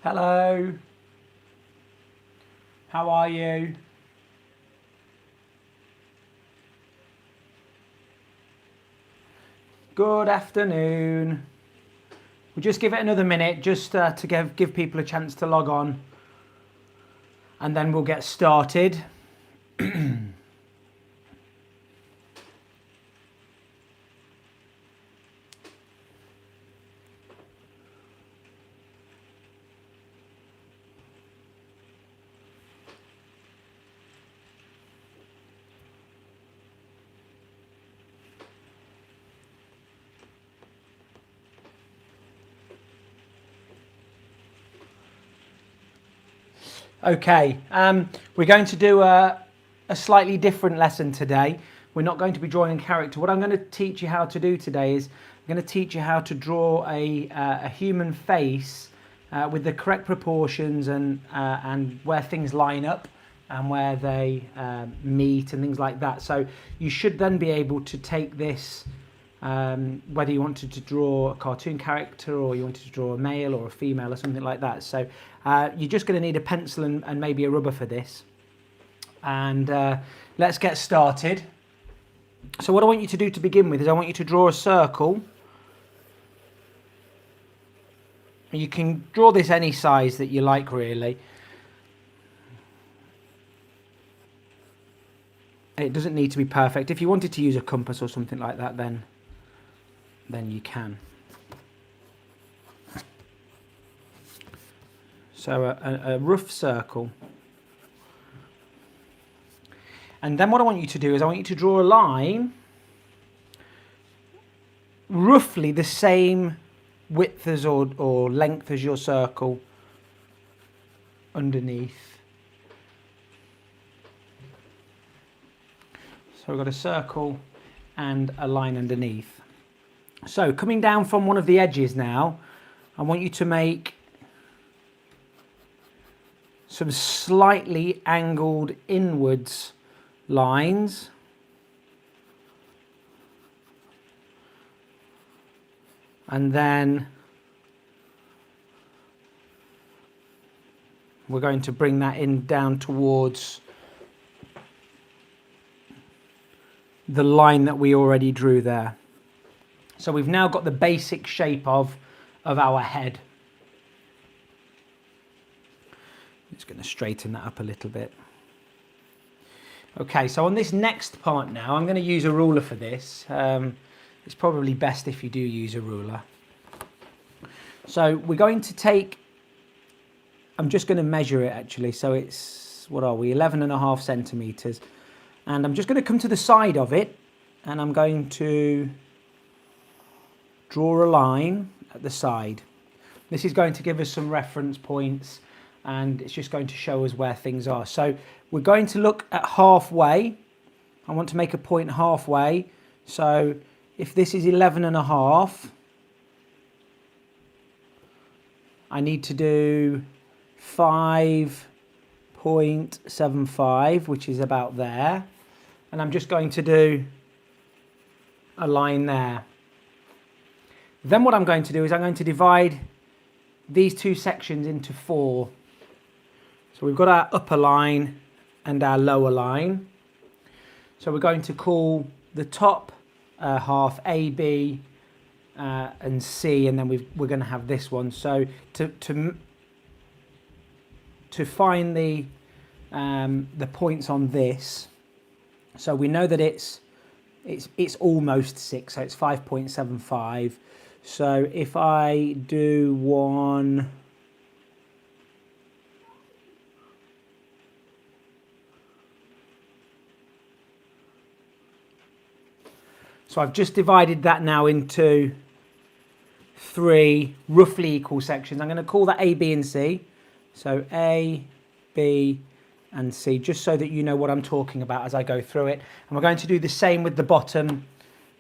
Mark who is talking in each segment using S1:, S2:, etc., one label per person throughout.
S1: Hello. How are you? Good afternoon. We'll just give it another minute just to give people a chance to log on, and then we'll get started. Okay, we're going to do a slightly different lesson today. We're not going to be drawing a character. What I'm going to teach you how to do today is I'm going to teach you how to draw a human face with the correct proportions and where things line up and where they meet and things like that. So you should then be able to take this, whether you wanted to draw a cartoon character or you wanted to draw a male or a female or something like that. So you're just going to need a pencil and maybe a rubber for this. And let's get started. So what I want you to do to begin with is I want you to draw a circle. You can draw this any size that you like, really. It doesn't need to be perfect. If you wanted to use a compass or something like that, then you can. So a rough circle. And then what I want you to do is I want you to draw a line roughly the same width as or length as your circle underneath. So we've got a circle and a line underneath. So coming down from one of the edges now, I want you to make some slightly angled inwards lines. And then we're going to bring that in down towards the line that we already drew there. So we've now got the basic shape of our head. Just going to straighten that up a little bit. Okay, so on this next part now, I'm going to use a ruler for this. It's probably best if you do use a ruler. So we're going to take, I'm just going to measure it actually. So it's, what are we, 11.5 centimeters. And I'm just going to come to the side of it and I'm going to draw a line at the side. This is going to give us some reference points and it's just going to show us where things are. So we're going to look at halfway. I want to make a point halfway. So if this is 11.5, I need to do 5.75, which is about there. And I'm just going to do a line there. Then what I'm going to do is I'm going to divide these two sections into 4. So we've got our upper line and our lower line. So we're going to call the top half A, B, and C, and then we're going to have this one. So to find the points on this, so we know that it's almost 6, so it's 5.75. So if I do one. So I've just divided that now into 3 roughly equal sections. I'm going to call that A, B, and C. So A, B, and C, just so that you know what I'm talking about as I go through it. And we're going to do the same with the bottom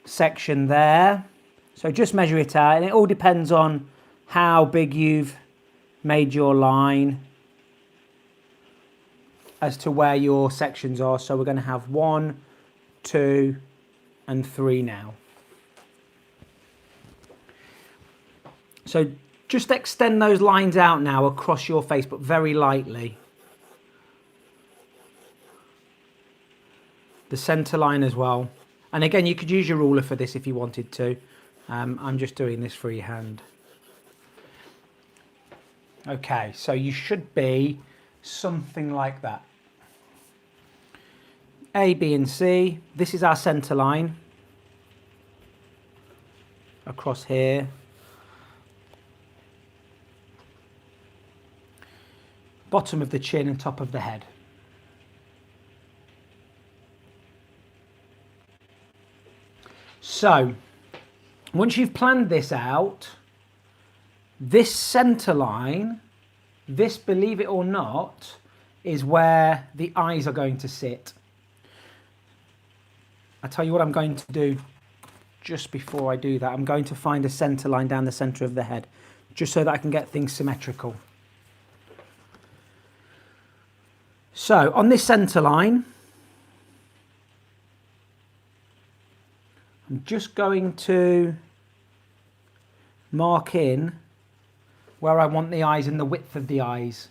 S1: section there. So just measure it out, and it all depends on how big you've made your line as to where your sections are. So we're going to have 1, 2, and 3 now. So Just extend those lines out now across your face, but very lightly. The centre line as well. And again, you could use your ruler for this if you wanted to. I'm just doing this freehand. Okay, so you should be something like that. A, B and C. This is our centre line. Across here. Bottom of the chin and top of the head. So, once you've planned this out, this centre line, this, believe it or not, is where the eyes are going to sit. I'll tell you what I'm going to do just before I do that. I'm going to find a centre line down the centre of the head, just so that I can get things symmetrical. So, on this centre line, I'm just going to mark in where I want the eyes and the width of the eyes.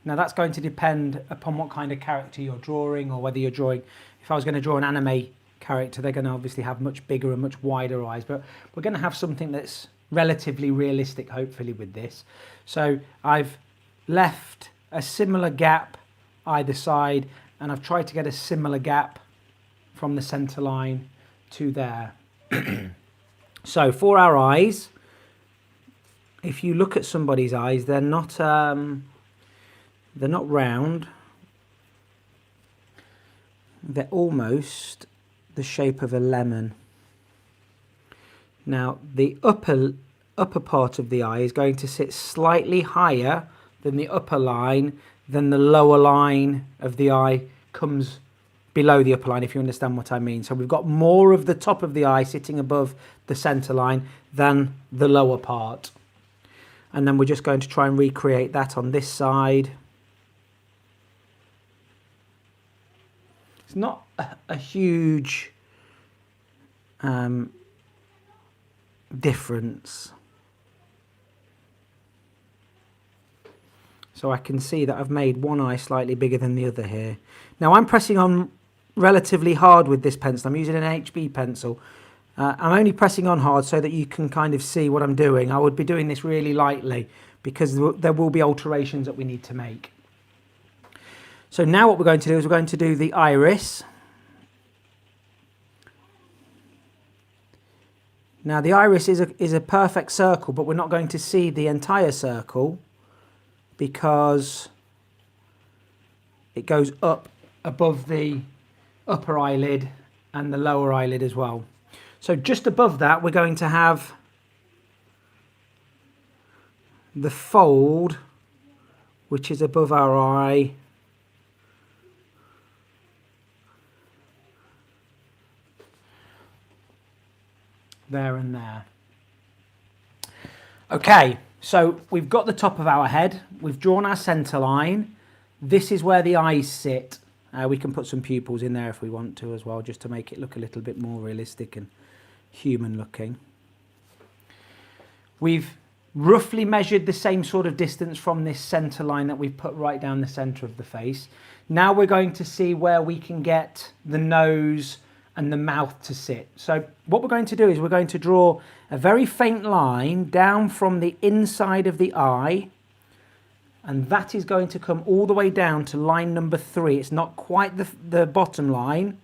S1: Now that's going to depend upon what kind of character you're drawing, or whether you're drawing, if I was going to draw an anime character, they're going to obviously have much bigger and much wider eyes, but we're going to have something that's relatively realistic, hopefully, with this. So I've left a similar gap either side, and I've tried to get a similar gap from the centre line to there. So for our eyes, if you look at somebody's eyes, they're not round. They're almost the shape of a lemon. Now the upper part of the eye is going to sit slightly higher than the upper line, then the lower line of the eye comes below the upper line, if you understand what I mean. So we've got more of the top of the eye sitting above the centre line than the lower part. And then we're just going to try and recreate that on this side. It's not a huge difference. So I can see that I've made one eye slightly bigger than the other here. Now I'm pressing on relatively hard with this pencil. I'm using an HB pencil. I'm only pressing on hard so that you can kind of see what I'm doing. I would be doing this really lightly because there will be alterations that we need to make. So now what we're going to do is we're going to do the iris. Now the iris is a perfect circle, but we're not going to see the entire circle because it goes up above the upper eyelid and the lower eyelid as well. So just above that, we're going to have the fold, which is above our eye. There and there. Okay, so we've got the top of our head. We've drawn our centre line. This is where the eyes sit. We can put some pupils in there if we want to as well, just to make it look a little bit more realistic and human looking. We've roughly measured the same sort of distance from this centre line that we've put right down the centre of the face. Now we're going to see where we can get the nose and the mouth to sit. So what we're going to do is we're going to draw a very faint line down from the inside of the eye, and that is going to come all the way down to line number 3. It's not quite the bottom line.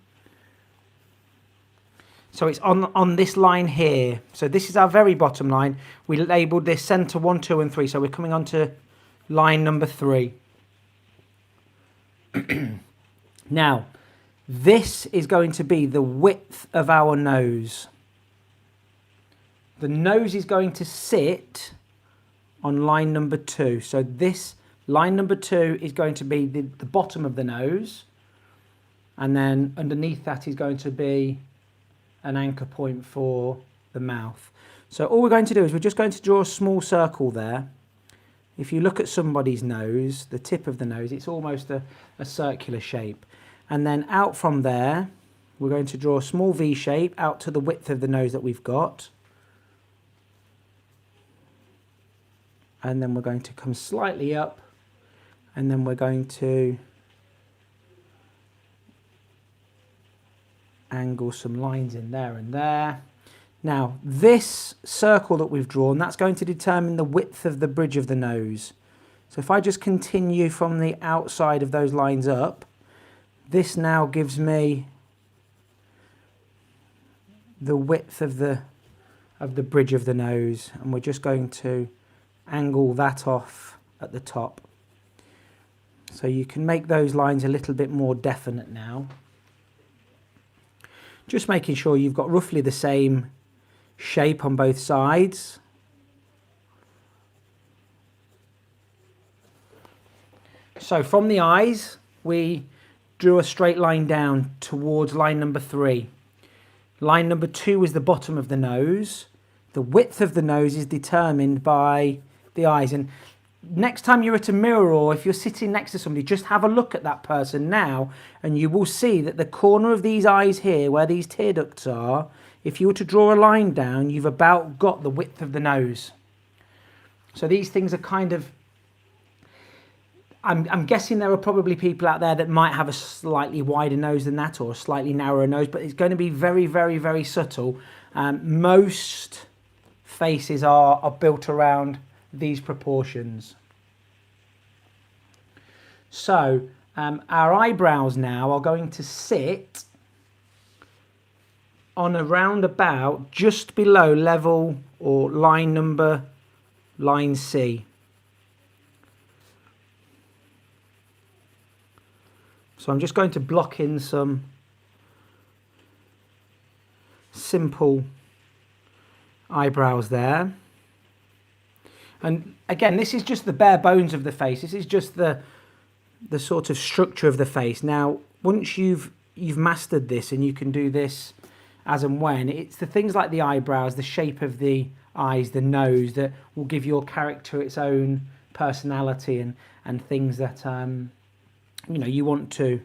S1: So it's on this line here. So this is our very bottom line. We labelled this centre 1, 2 and 3. So we're coming on to line number 3. Now, this is going to be the width of our nose. The nose is going to sit on line number 2. So this line number 2 is going to be the bottom of the nose. And then underneath that is going to be an anchor point for the mouth. So all we're going to do is we're just going to draw a small circle there. If you look at somebody's nose, the tip of the nose, it's almost a circular shape. And then out from there, we're going to draw a small V shape out to the width of the nose that we've got. and then we're going to come slightly up, and then we're going to angle some lines in there and there. Now this circle that we've drawn, that's going to determine the width of the bridge of the nose. So if I just continue from the outside of those lines up, this now gives me the width of the bridge of the nose, and we're just going to angle that off at the top. So you can make those lines a little bit more definite now. Just making sure you've got roughly the same shape on both sides. So from the eyes, we drew a straight line down towards line number 3. Line number 2 is the bottom of the nose. The width of the nose is determined by the eyes. And next time you're at a mirror, or if you're sitting next to somebody, just have a look at that person now, and you will see that the corner of these eyes here, where these tear ducts are, if you were to draw a line down, you've about got the width of the nose. So these things are kind of, I'm guessing there are probably people out there that might have a slightly wider nose than that, or a slightly narrower nose, but it's going to be very, very, very subtle. Most faces are built around these proportions. So our eyebrows now are going to sit on around about just below level or line C. So I'm just going to block in some simple eyebrows there. And again, this is just the bare bones of the face. This is just the sort of structure of the face. Now, once you've mastered this, and you can do this as and when, it's the things like the eyebrows, the shape of the eyes, the nose, that will give your character its own personality, and things that you want to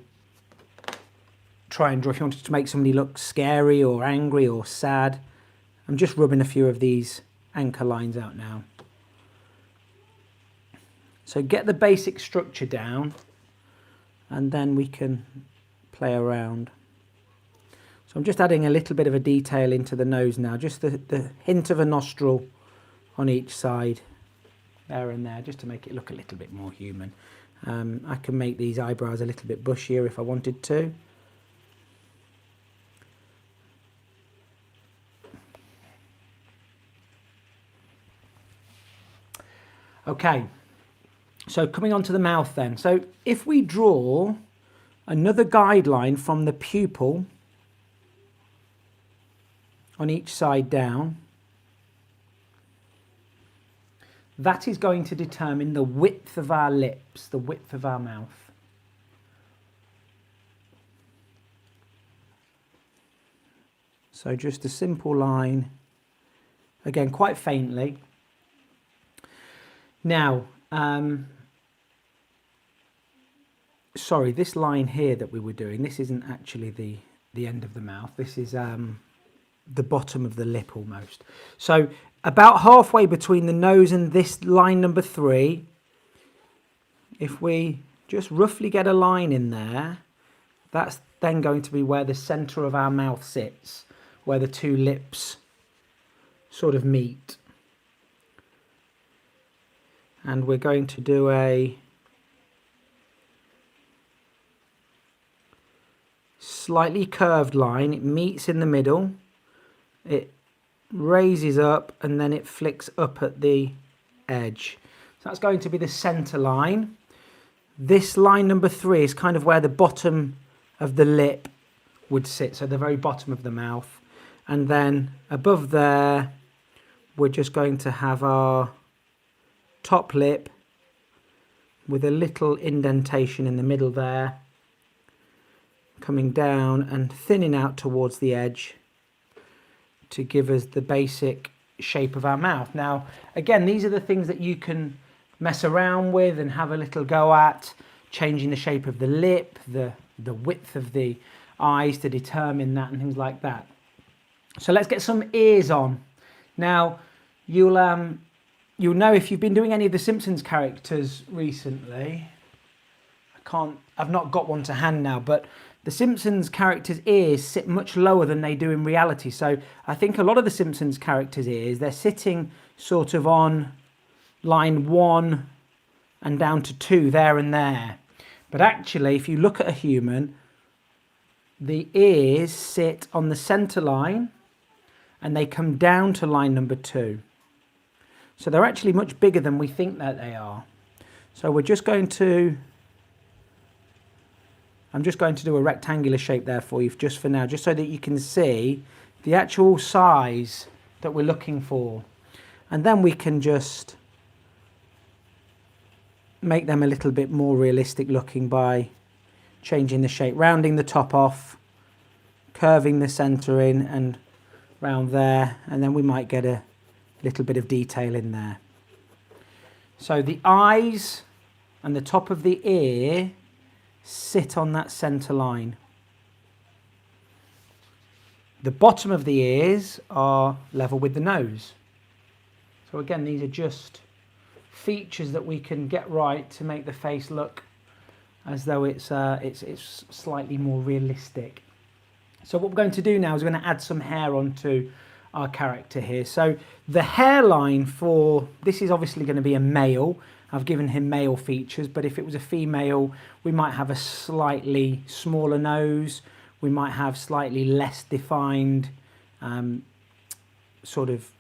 S1: try and draw. If you wanted to make somebody look scary or angry or sad, I'm just rubbing a few of these anchor lines out now. So get the basic structure down, and then we can play around. So I'm just adding a little bit of a detail into the nose now, just the hint of a nostril on each side, there and there, just to make it look a little bit more human. I can make these eyebrows a little bit bushier if I wanted to. Okay, so coming on to the mouth then. So if we draw another guideline from the pupil on each side down, that is going to determine the width of our lips, the width of our mouth. So just a simple line, again quite faintly. Now, sorry, this line here that we were doing, this isn't actually the end of the mouth. This is the bottom of the lip almost. So about halfway between the nose and this line number 3, if we just roughly get a line in there, that's then going to be where the center of our mouth sits, where the two lips sort of meet. And we're going to do a slightly curved line. It meets in the middle, it raises up, and then it flicks up at the edge. So that's going to be the center line. This line number 3 is kind of where the bottom of the lip would sit, so the very bottom of the mouth. And then above there, we're just going to have our top lip with a little indentation in the middle there, coming down and thinning out towards the edge to give us the basic shape of our mouth. Now, again, these are the things that you can mess around with and have a little go at, changing the shape of the lip, the width of the eyes to determine that, and things like that. So let's get some ears on. Now, you'll you'll know if you've been doing any of the Simpsons characters recently. I've not got one to hand now, but the Simpsons characters' ears sit much lower than they do in reality. So I think a lot of the Simpsons characters' ears, they're sitting sort of on line 1 and down to 2 there and there. But actually, if you look at a human, the ears sit on the center line and they come down to line number 2. So they're actually much bigger than we think that they are. So I'm just going to do a rectangular shape there for you just for now, just so that you can see the actual size that we're looking for. And then we can just make them a little bit more realistic looking by changing the shape, rounding the top off, curving the center in and round there, and then we might get a little bit of detail in there. So the eyes and the top of the ear sit on that center line. The bottom of the ears are level with the nose. So again, these are just features that we can get right to make the face look as though it's slightly more realistic. So what we're going to do now is we're going to add some hair onto our character here. So the hairline for this is obviously going to be a male. I've given him male features, but if it was a female, we might have a slightly smaller nose. We might have slightly less defined sort of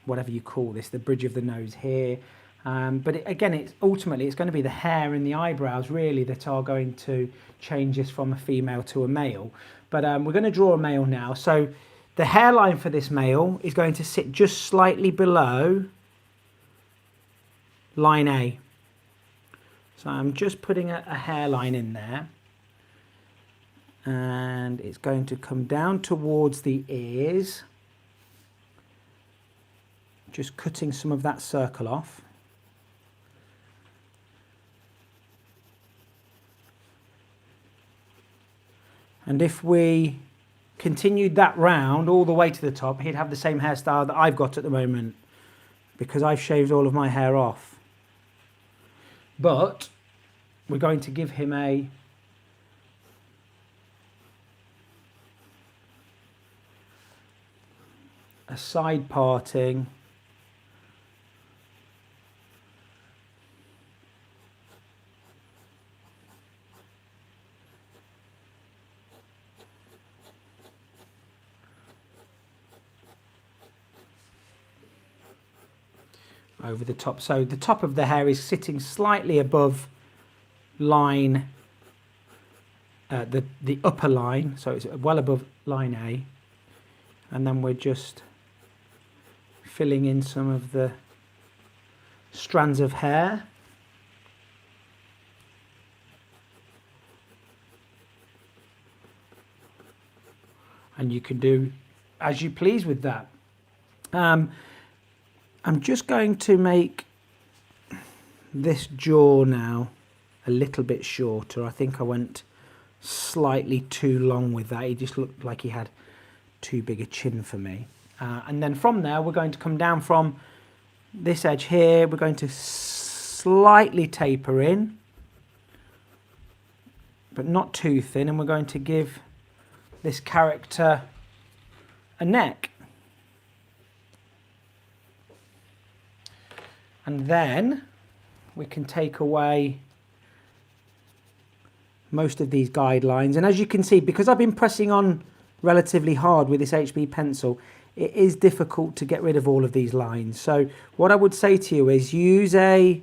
S1: whatever you call this, the bridge of the nose here. But again, ultimately it's going to be the hair and the eyebrows really that are going to change this from a female to a male. But we're going to draw a male now. So the hairline for this male is going to sit just slightly below line A. So I'm just putting a hairline in there. And it's going to come down towards the ears. Just cutting some of that circle off. And if we continued that round all the way to the top, he'd have the same hairstyle that I've got at the moment, because I've shaved all of my hair off. But we're going to give him a side parting over the top. So the top of the hair is sitting slightly above line, the upper line, so it's well above line A. And then we're just filling in some of the strands of hair. And you can do as you please with that. I'm just going to make this jaw now a little bit shorter. I think I went slightly too long with that. He just looked like he had too big a chin for me. And then from there, we're going to come down from this edge here. We're going to slightly taper in, but not too thin. And we're going to give this character a neck. And then we can take away most of these guidelines. And as you can see, because I've been pressing on relatively hard with this HB pencil, it is difficult to get rid of all of these lines. So what I would say to you is if you're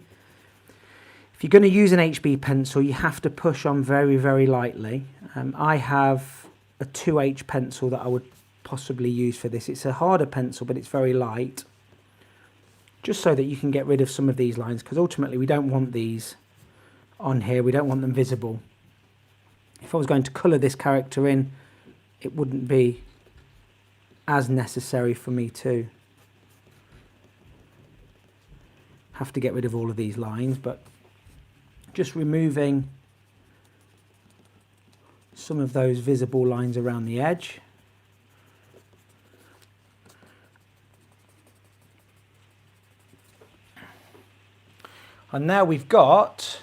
S1: going to use an HB pencil, you have to push on very, very lightly. I have a 2H pencil that I would possibly use for this. It's a harder pencil, but it's very light. Just so that you can get rid of some of these lines, because ultimately we don't want these on here. We don't want them visible. If I was going to colour this character in, it wouldn't be as necessary for me to have to get rid of all of these lines, but just removing some of those visible lines around the edge. And now we've got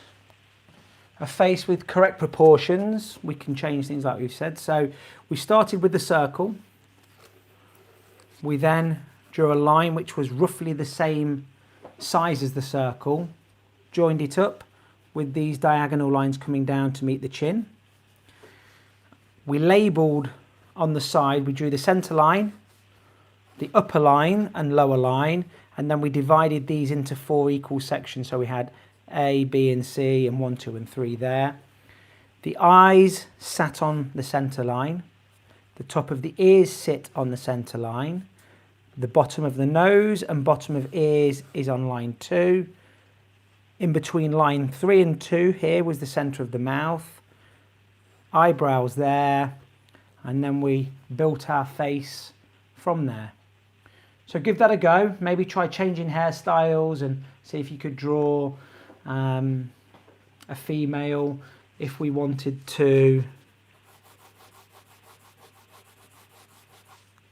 S1: a face with correct proportions. We can change things like we've said. So we started with the circle. We then drew a line which was roughly the same size as the circle, joined it up with these diagonal lines coming down to meet the chin. We labelled on the side, we drew the centre line, the upper line and lower line, and then we divided these into 4 equal sections. So we had A, B and C and 1, 2 and 3 there. The eyes sat on the centre line. The top of the ears sit on the centre line. The bottom of the nose and bottom of ears is on line 2. In between line 3 and 2 here was the centre of the mouth. Eyebrows there. And then we built our face from there. So give that a go. Maybe try changing hairstyles and see if you could draw a female if we wanted to.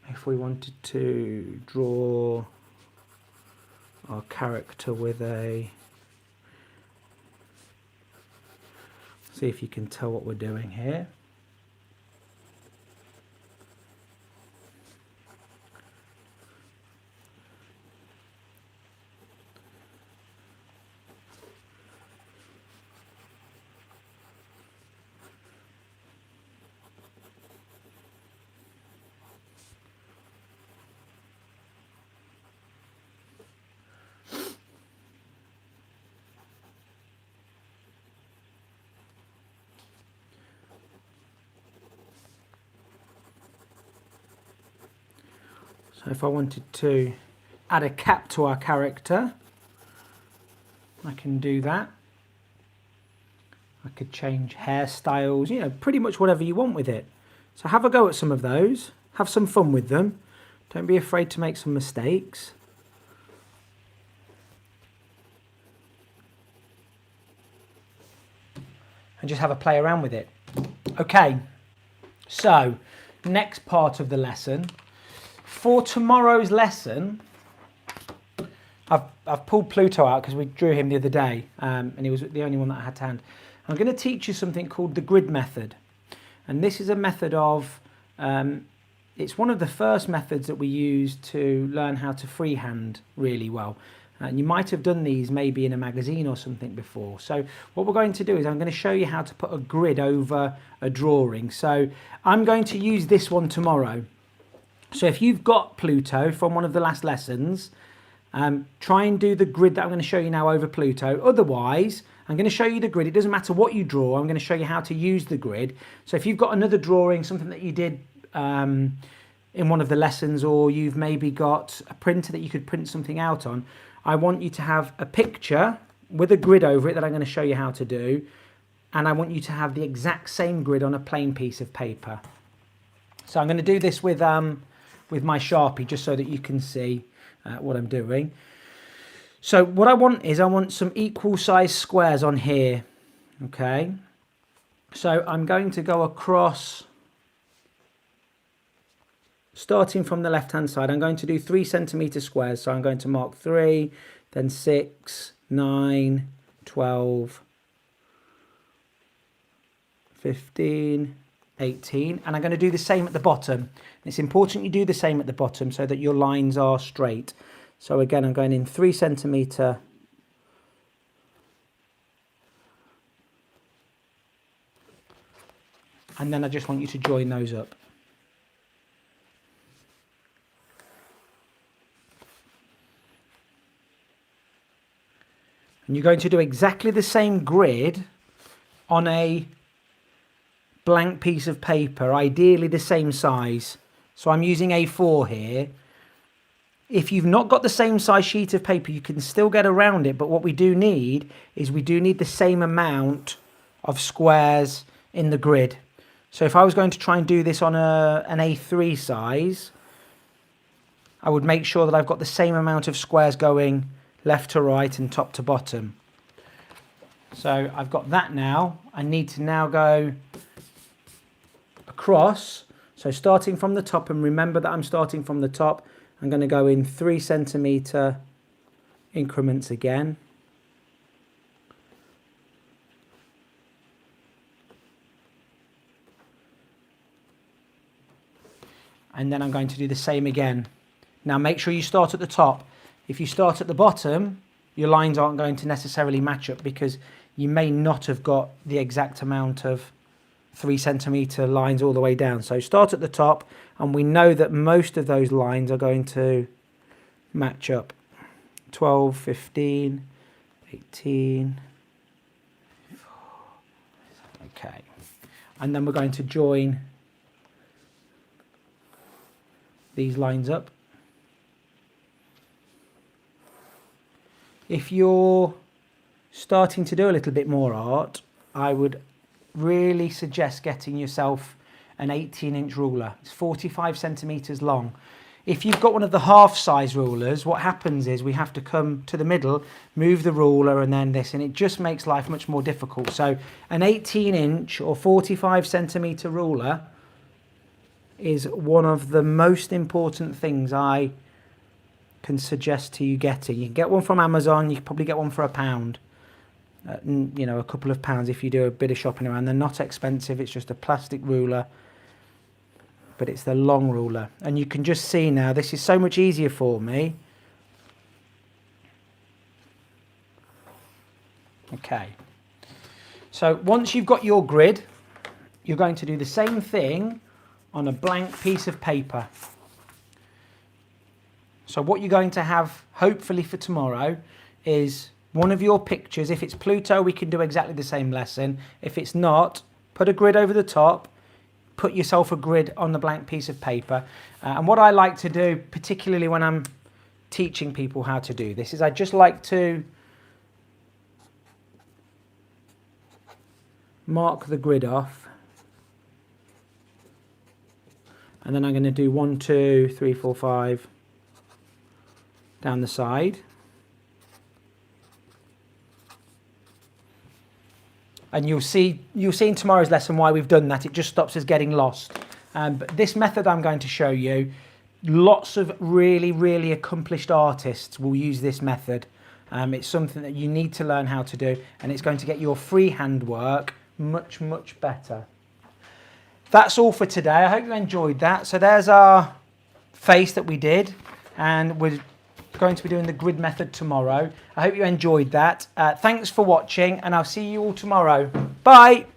S1: If we wanted to draw our character with a, see if you can tell what we're doing here. So if I wanted to add a cap to our character, I can do that. I could change hairstyles, you know, pretty much whatever you want with it. So have a go at some of those, have some fun with them. Don't be afraid to make some mistakes. And just have a play around with it. Okay, so next part of the lesson. For tomorrow's lesson, I've pulled Pluto out because we drew him the other day and he was the only one that I had to hand. I'm going to teach you something called the grid method. And this is a method of, it's one of the first methods that we use to learn how to freehand really well. And you might have done these maybe in a magazine or something before. So what we're going to do is I'm going to show you how to put a grid over a drawing. So I'm going to use this one tomorrow. So if you've got Pluto from one of the last lessons, try and do the grid that I'm going to show you now over Pluto. Otherwise, I'm going to show you the grid. It doesn't matter what you draw. I'm going to show you how to use the grid. So if you've got another drawing, something that you did in one of the lessons, or you've maybe got a printer that you could print something out on, I want you to have a picture with a grid over it that I'm going to show you how to do. And I want you to have the exact same grid on a plain piece of paper. So I'm going to do this with my Sharpie just so that you can see what I'm doing. So what I want is I want some equal size squares on here. Okay. So I'm going to go across, starting from the left hand side. I'm going to do 3 centimeter squares. So I'm going to mark 3, then 6, 9, 12, 15, 18, and I'm going to do the same at the bottom. It's important you do the same at the bottom so that your lines are straight. So again, I'm going in 3 centimeter, and then I just want you to join those up. And you're going to do exactly the same grid on a blank piece of paper, ideally the same size. So I'm using A4 here. If you've not got the same size sheet of paper, you can still get around it, but what we do need is we do need the same amount of squares in the grid. So if I was going to try and do this on an A3 size, I would make sure that I've got the same amount of squares going left to right and top to bottom. So I've got that now. I need to now go across. So starting from the top, and remember that I'm starting from the top, I'm going to go in 3 centimeter increments again. and then I'm going to do the same again. Now make sure you start at the top. If you start at the bottom, your lines aren't going to necessarily match up because you may not have got the exact amount of 3 centimetre lines all the way down. So start at the top, and we know that most of those lines are going to match up. 12, 15, 18. Okay. And then we're going to join these lines up. If you're starting to do a little bit more art, I would really suggest getting yourself an 18-inch ruler. It's 45 centimetres long. If you've got one of the half-size rulers, what happens is we have to come to the middle, move the ruler, and then this, and it just makes life much more difficult. So an 18-inch or 45 centimetre ruler is one of the most important things I can suggest to you getting. You can get one from Amazon. You can probably get one for £1. You know, a couple of pounds if you do a bit of shopping around. They're not expensive. It's just a plastic ruler, but it's the long ruler. And you can just see now, this is so much easier for me. Okay. So once you've got your grid, you're going to do the same thing on a blank piece of paper. So what you're going to have, hopefully for tomorrow, is one of your pictures. If it's Pluto, we can do exactly the same lesson. If it's not, put a grid over the top, put yourself a grid on the blank piece of paper. And what I like to do, particularly when I'm teaching people how to do this, is I just like to mark the grid off. And then I'm going to do 1, 2, 3, 4, 5 down the side. And you'll see in tomorrow's lesson why we've done that. It just stops us getting lost. But this method I'm going to show you, lots of really, really accomplished artists will use this method. It's something that you need to learn how to do, and it's going to get your freehand work much, much better. That's all for today. I hope you enjoyed that. So there's our face that we did, and we're going to be doing the grid method tomorrow. I hope you enjoyed that. Thanks for watching, and I'll see you all tomorrow. Bye.